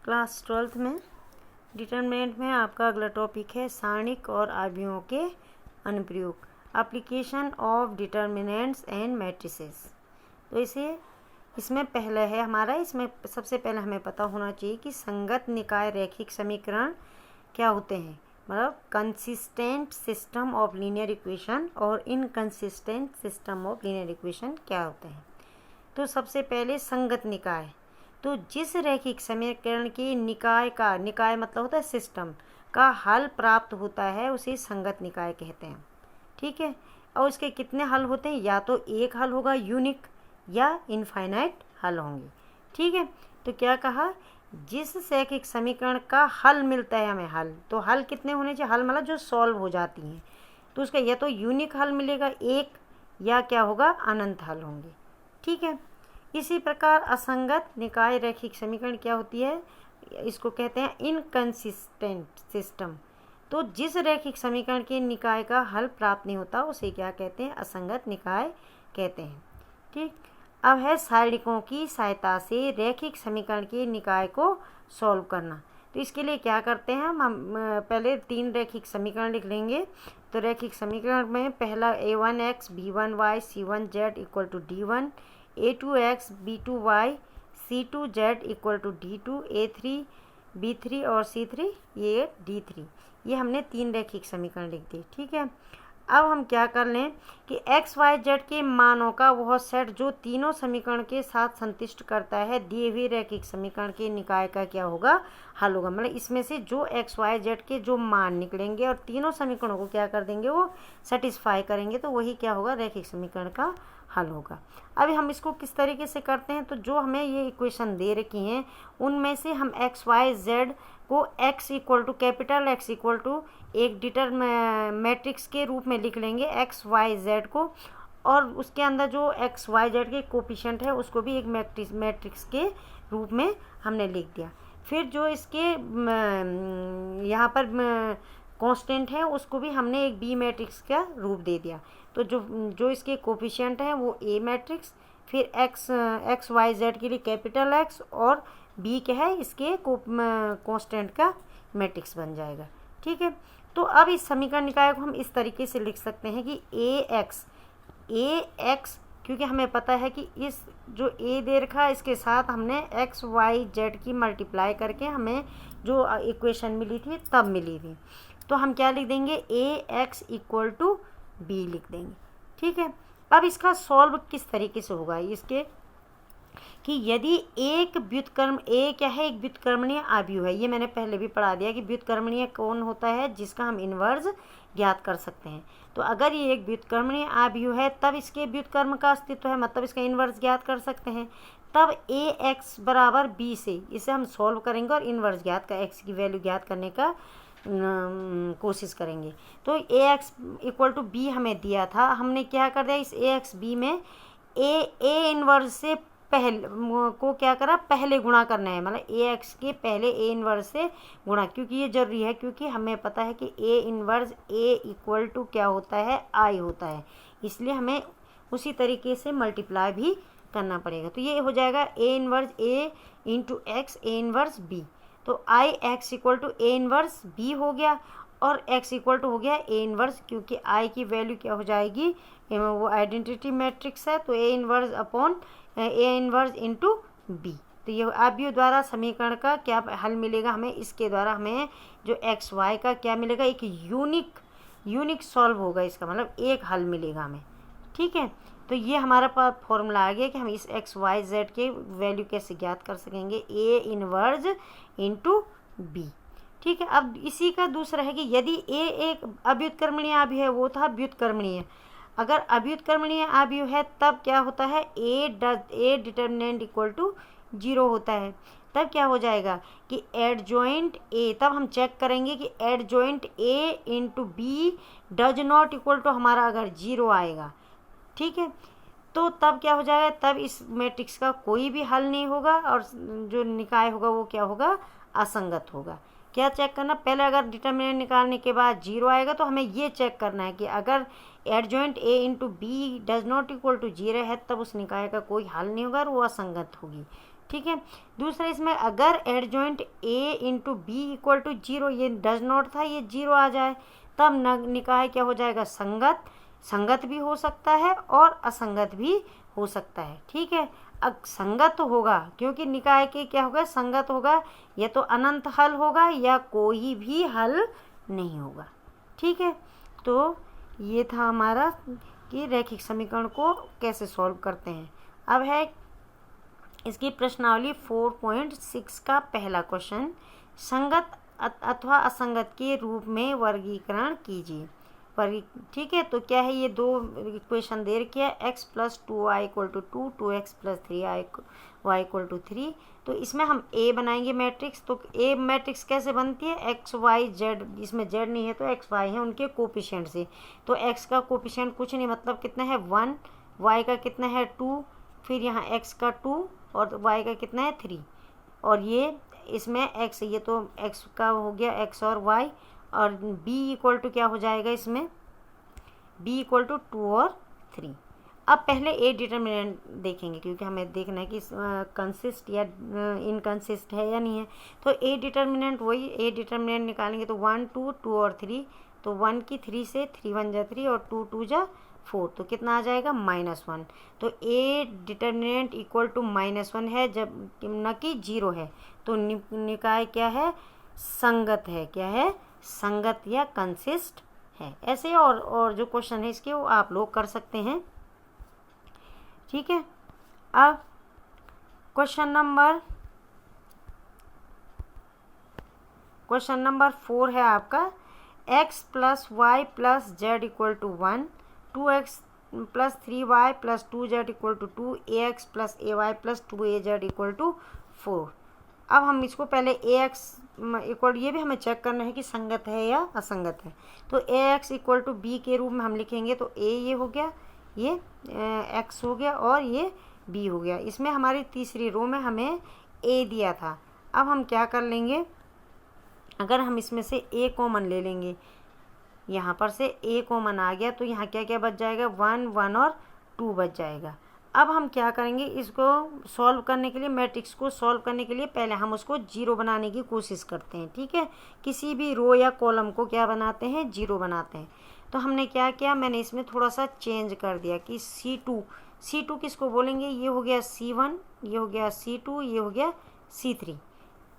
Class 12th में determinant में आपका अगला टॉपिक है सारणिक और अवयवों के अनुप्रयोग, application of determinants and matrices. तो इसमें पहला है हमारा, इसमें सबसे पहले हमें पता होना चाहिए कि संगत निकाय रैखिक समीकरण क्या होते हैं, मतलब consistent system of linear equation और inconsistent system of linear equation क्या होते हैं। तो सबसे पहले संगत निकाय, तो जिस रैखिक समीकरण के निकाय मतलब होता है सिस्टम का हल प्राप्त होता है उसे संगत निकाय कहते हैं। ठीक है, और उसके कितने हल होते हैं, या तो एक हल होगा यूनिक या इनफाइनाइट हल होंगे। ठीक है, तो क्या कहा, जिस रैखिक समीकरण का हल मिलता है हमें हल, तो हल कितने होने चाहिए, हल मतलब जो सॉल्व हो जाती हैं, तो उसका या तो यूनिक हल मिलेगा एक, या क्या होगा अनंत हल होंगे। ठीक है, इसी प्रकार असंगत निकाय रैखिक समीकरण क्या होती है, इसको कहते हैं इनकंसिस्टेंट सिस्टम। तो जिस रैखिक समीकरण के निकाय का हल प्राप्त नहीं होता उसे क्या कहते हैं, असंगत निकाय कहते हैं। ठीक, अब है सारणिकों की सहायता से रैखिक समीकरण के निकाय को सॉल्व करना। तो इसके लिए क्या करते हैं, हम पहले 3 रैखिक समीकरण लिख लेंगे। तो रैखिक समीकरण में पहला a1x b1y c1z equal to d1, a2x b2y c2z equal to d2, a3 b3 और c3 ये d3, ये हमने 3 रैखिक समीकरण लिख दिए। ठीक है, अब हम क्या कर लें कि x y z के मानों का वह सेट जो तीनों समीकरण के साथ संतुष्ट करता है दिए हुए रैखिक समीकरण के निकाय का क्या होगा, हल होगा। मतलब इसमें से जो x y z के जो मान निकलेंगे और तीनों समीकरणों को क्या कर देंगे, वो सेटिस्फाई करेंगे, तो वही क्या होगा, रैखिक समीकरण का हल होगा। अभी हम इसको किस तरीके से करते हैं, तो जो हमें ये इक्वेशन दे रखी हैं उनमें से हम x y z को x equal to capital X equal to एक मैट्रिक्स के रूप में लिख लेंगे x y z को, और उसके अंदर जो x y z के कोफिशिएंट है उसको भी एक मैट्रिक्स के रूप में हमने लिख दिया। फिर जो इसके यहाँ पर कांस्टेंट है उसको भी हमने एक बी मैट्रिक्स का रूप दे दिया। तो जो इसके कोफिशिएंट हैं वो ए मैट्रिक्स, फिर एक्स वाई जेड के लिए कैपिटल एक्स और बी क्या है इसके कांस्टेंट का मैट्रिक्स बन जाएगा। ठीक है, तो अब इस समीकरण निकाय को हम इस तरीके से लिख सकते हैं कि ए एक्स, क्योंकि हमें पता है कि इस जो ए दे रखा है इसके साथ हमने एक्स वाई जेड की मल्टीप्लाई करके हमें जो इक्वेशन मिली थी तब मिली थी, तो हम क्या लिख देंगे, ए एक्स इक्वल टू बी लिख देंगे। ठीक है, अब इसका सॉल्व किस तरीके से होगा, इसके कि यदि एक व्युत्क्रम ए क्या है, एक व्युत्क्रमणीय अवयव है, ये मैंने पहले भी पढ़ा दिया कि व्युत्क्रमणीय कौन होता है, जिसका हम इन्वर्स ज्ञात कर सकते हैं। तो अगर ये एक व्युत्क्रमणीय अवयव है तब इसके व्युत्क्रम का अस्तित्व है, मतलब इसका इन्वर्स ज्ञात कर सकते हैं। तब ए एक्स बराबर बी से इसे हम सॉल्व करेंगे और इन्वर्स ज्ञात का एक्स की वैल्यू ज्ञात करने का कोशिश करेंगे। तो ए एक्स इक्वल टू बी हमें दिया था, हमने क्या कर दिया, इस ए एक्स बी में ए इन्वर्स से पहले को क्या करा, पहले गुणा करना है, मतलब ए एक्स के पहले ए इन्वर्स से गुणा, क्योंकि ये जरूरी है, क्योंकि हमें पता है कि ए इन्वर्स ए इक्वल टू क्या होता है, आई होता है, इसलिए हमें उसी तरीके से मल्टीप्लाई भी करना पड़ेगा। तो ये हो जाएगा A inverse A into X A inverse B, तो I X equal to A inverse B हो गया और एक्स इक्वल टू हो गया ए इन्वर्स, क्योंकि आई की वैल्यू क्या हो जाएगी, वो आइडेंटिटी मैट्रिक्स है, तो A inverse upon A inverse into B. तो ये अवयव द्वारा समीकरण का क्या हल मिलेगा हमें, इसके द्वारा हमें जो एक्स वाई का क्या मिलेगा, एक यूनिक सॉल्व होगा, इसका मतलब एक हल मिलेगा हमें। ठीक है, तो ये हमारा पास फॉर्मूला आ गया कि हम इस एक्स वाई जेड के वैल्यू कैसे ज्ञात कर सकेंगे, ए इन्वर्स इंटू बी। ठीक है, अब इसी का दूसरा है कि यदि ए एक अव्युत्क्रमणीय अवयव है, वो था व्युत्क्रमणीय, अगर अव्युत्क्रमणीय अवयव है तब क्या होता है, ए डिटर्मिनेंट इक्वल टू 0 होता है, तब क्या हो जाएगा कि एडजॉइंट ए, तब हम चेक करेंगे कि adjoint A into B does not equal to हमारा अगर 0 आएगा, ठीक है, तो तब क्या हो जाएगा, तब इस मैट्रिक्स का कोई भी हल नहीं होगा और जो निकाय होगा वो क्या होगा, असंगत होगा। क्या चेक करना, पहले अगर डिटर्मिनेंट निकालने के बाद 0 आएगा तो हमें ये चेक करना है कि अगर adjoint A into B does not equal to 0 है तब उस निकाय का कोई हल नहीं होगा और वो असंगत होगी। ठीक है। दूसरा इसमें अगर adjoint A into B equal to 0, ये डज नॉट था, ये 0 आ जाए, तब निकाय क्या हो जाएगा, संगत। संगत भी हो सकता है और असंगत भी हो सकता है। ठीक है, अब संगत तो होगा क्योंकि निकाय के क्या होगा, संगत होगा, या तो अनंत हल होगा या कोई भी हल नहीं होगा। ठीक है, तो ये था हमारा कि रैखिक समीकरण को कैसे सॉल्व करते हैं। अब है इसकी प्रश्नावली 4.6 का पहला क्वेश्चन, संगत अथवा असंगत के रूप में वर्गीकरण कीजिए। ठीक है, तो क्या है, ये दो इक्वेशन दे रखी है, x plus 2y equal to 2, 2x plus 3y equal to 3। तो इसमें हम a बनाएंगे मैट्रिक्स। तो a मैट्रिक्स कैसे बनती है, x y z, इसमें z नहीं है तो x y है, उनके कोफिशिएंट से। तो x का कोफिशिएंट कुछ नहीं, मतलब कितना है 1, y का कितना है 2, फिर यहाँ x का 2 और y का कितना है 3, और ये इसमें x, ये तो x का हो गया x और y, और b इक्वल टू क्या हो जाएगा, इसमें b इक्वल टू 2 और 3। अब पहले a डिटर्मिनेंट देखेंगे क्योंकि हमें देखना है कि कंसिस्ट या इनकंसिस्ट है या नहीं है। तो a डिटर्मिनेंट वही, a डिटर्मिनेंट निकालेंगे तो 1 2 2 और 3, तो 1 की 3 से 3 1 जा 3 और 2 2 जा 4, तो कितना आ जाएगा -1। तो a डिटर्मिनेंट इक्वल टू -1 है, जब न कि 0 है, तो निकाय क्या है, संगत है। क्या है, संगत या कंसिस्ट है। ऐसे और जो क्वेश्चन है इसके वो आप लोग कर सकते हैं। ठीक है, अब क्वेश्चन नंबर 4 है आपका, x plus y plus z equal to 1, 2x plus 3y plus 2z equal to 2, ax plus ay plus 2az equal to 4। अब हम इसको पहले ax इक्वल, ये भी हमें चेक करना है कि संगत है या असंगत है। तो ax इक्वल टू b के रूप में हम लिखेंगे, तो a ये हो गया, ये x हो गया और ये b हो गया। इसमें हमारी तीसरी रो में हमें a दिया था। अब हम क्या कर लेंगे, अगर हम इसमें से a कॉमन ले लेंगे, यहाँ पर से a कॉमन आ गया, तो यहाँ क्या क्या बच जाएगा, 1 1 और 2 बच जाएगा। अब हम क्या करेंगे, इसको सॉल्व करने के लिए, मैट्रिक्स को सॉल्व करने के लिए पहले हम उसको 0 बनाने की कोशिश करते हैं। ठीक है, किसी भी रो या कॉलम को क्या बनाते हैं, 0 बनाते हैं। तो हमने क्या किया, मैंने इसमें थोड़ा सा चेंज कर दिया कि C2 किसको बोलेंगे, ये हो गया C1, ये हो गया C2, ये हो गया C3।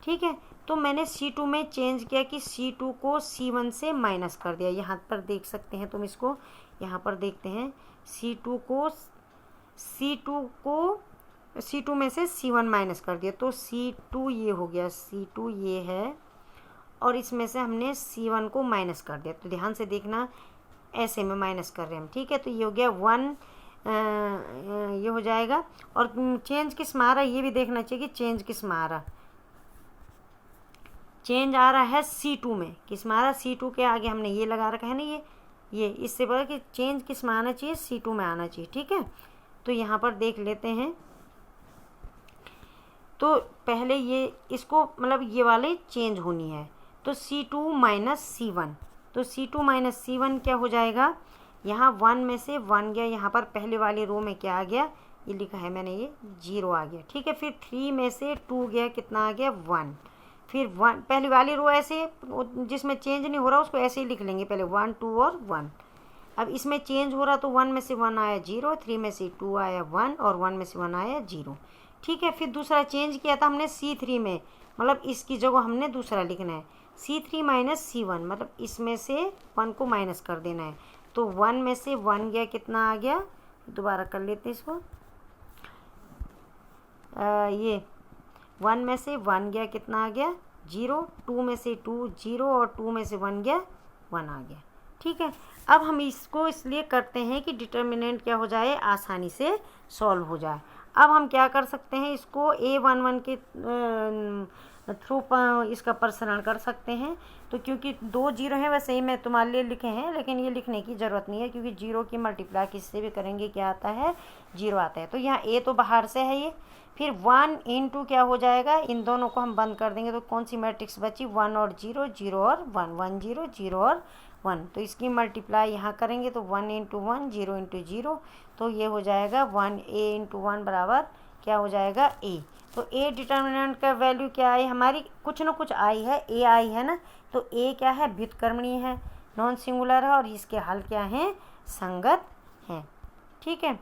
ठीक है, तो मैंने C2 में चेंज किया कि C2 को C1 से माइनस कर दिया। यहाँ पर देख सकते हैं तुम इसको, यहाँ पर देखते हैं, C2 में से C1 माइनस कर दिया, तो C2 ये हो गया, C2 ये है, और इसमें से हमने C1 को माइनस कर दिया। तो ध्यान से देखना, ऐसे में माइनस कर रहे हैं हम। ठीक है, तो ये हो गया 1, ये हो जाएगा। और चेंज किस में आ रहा है ये भी देखना चाहिए कि चेंज किस में आ रहा, चेंज आ रहा है C2 में, किस में आ रहा है, C2 के आगे हमने ये लगा रखा है ना, ये इससे बड़ा कि चेंज किस में आना चाहिए, C2 में आना चाहिए। ठीक है, तो यहाँ पर देख लेते हैं। तो पहले ये इसको मतलब ये वाले चेंज होनी है, तो C2 माइनस C1, तो C2 माइनस C1 क्या हो जाएगा, यहाँ 1 में से 1 गया, यहाँ पर पहले वाली रो में क्या आ गया, ये लिखा है मैंने, ये 0 आ गया। ठीक है, फिर 3 में से 2 गया, कितना आ गया 1, फिर 1, पहली वाली रो ऐसे जिसमें चेंज नहीं हो रहा उसको ऐसे ही लिख लेंगे, पहले 1 2 और 1। अब इसमें चेंज हो रहा, तो 1 में से 1 आया 0, 3 में से 2 आया 1 और 1 में से 1 आया 0। ठीक है, फिर दूसरा चेंज किया था हमने C3 में, मतलब इसकी जगह हमने दूसरा लिखना है, C3 माइनस C1, मतलब इसमें से 1 को माइनस कर देना है। तो 1 में से 1 गया, कितना आ गया, दोबारा कर लेते हैं इसको, ये 1 में से 1 गया, कितना आ गया 0, 2 में से 2 0 और 2 में से 1 गया 1 आ गया। ठीक है, अब हम इसको इसलिए करते हैं कि डिटर्मिनेंट क्या हो जाए, आसानी से सॉल्व हो जाए। अब हम क्या कर सकते हैं, इसको A11 के थ्रू इसका प्रसारण कर सकते हैं। तो क्योंकि 2 0 हैं, वैसे ही मैं तुम्हारे लिए लिखे हैं, लेकिन ये लिखने की ज़रूरत नहीं है क्योंकि 0 की मल्टीप्लाई किससे भी करेंगे क्या आता है, 0 आता है। तो यहाँ A तो बाहर से है ये, फिर 1 इंटू क्या हो जाएगा, इन दोनों को हम बंद कर देंगे, तो कौन सी मैट्रिक्स बची, 1 और 0, 0 और 1, 1 0 0 और 1। तो इसकी मल्टीप्लाई यहाँ करेंगे तो 1 इंटू 1 0 इंटू 0, तो ये हो जाएगा 1A इंटू 1 बराबर क्या हो जाएगा A। तो ए डिटर्मिनेंट का वैल्यू क्या आई हमारी, कुछ ना कुछ आई है, ए आई है ना, तो ए क्या है, व्युत्क्रमणीय है, नॉन सिंगुलर है और इसके हल क्या हैं, संगत हैं। ठीक है।